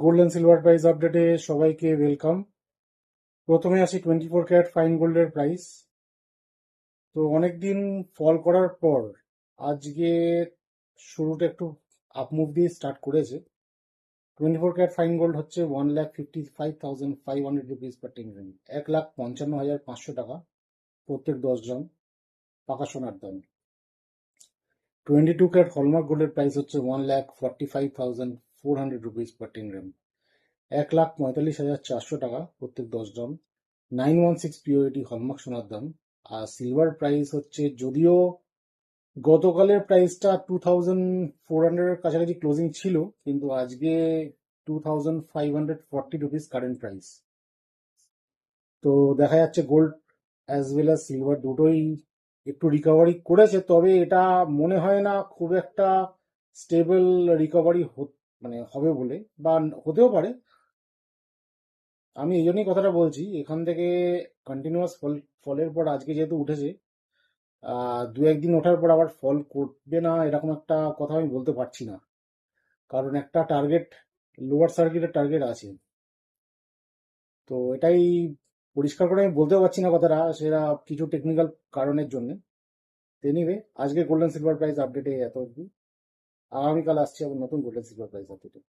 Gold and silver price আপডেটে সবাইকে welcome. প্রথমে আসি 24 ক্যারেট ফাইন গোল্ডের প্রাইস। তো অনেকদিন ফল করার পর আজকে শুরুটা একটু আপ মুভ দিয়ে স্টার্ট করেছে। 24 ক্যারেট ফাইন গোল্ড হচ্ছে 1,55,500 রুপিস পার 10 গ্রাম, 1,55,500 টাকা প্রত্যেক 10 জন পাকা সোনার দাম। 22 ক্যারেট হলমার্ক গোল্ডের প্রাইস হচ্ছে 1,45,400 রুপিস পার 10 গ্রাম, 1,45,400 টাকা প্রত্যেক 10 জন। 916 পিওরিটি হলমার্ক সোনার দাম। আর সিলভার প্রাইস হচ্ছে, যদিও গতকালের প্রাইসটা 2,400 কাছাকাছি ক্লোজিং ছিল, কিন্তু আজকে 2,540 রুপিস কারেন্ট প্রাইস। তো দেখা যাচ্ছে gold as well as silver দুটোই একটু রিকভারি করেছে, তবে এটা মনে হয় না খুব একটা স্টেবল রিকভারি মানে হবে বলে, বা হতেও পারে। আমি এই জন্যই কথাটা বলছি, এখান থেকে কন্টিনিউয়াস ফলের পর আজকে যেহেতু উঠেছে, দু একদিন ওঠার পর আবার ফল করবে না এরকম একটা কথা আমি বলতে পারছি না, কারণ একটা টার্গেট, লোয়ার সার্কিটের টার্গেট আছে। তো এটাই পরিষ্কার করে আমি বলতেও পারছি না কথাটা, সেটা কিছু টেকনিক্যাল কারণের জন্য। এনিওয়ে, আজকে গোল্ডেন সিলভার প্রাইস আপডেটে এত অবধি। আগামীকাল আসছে আবার নতুন গোল্ডেন সিলভার প্রাইস আপডেটে।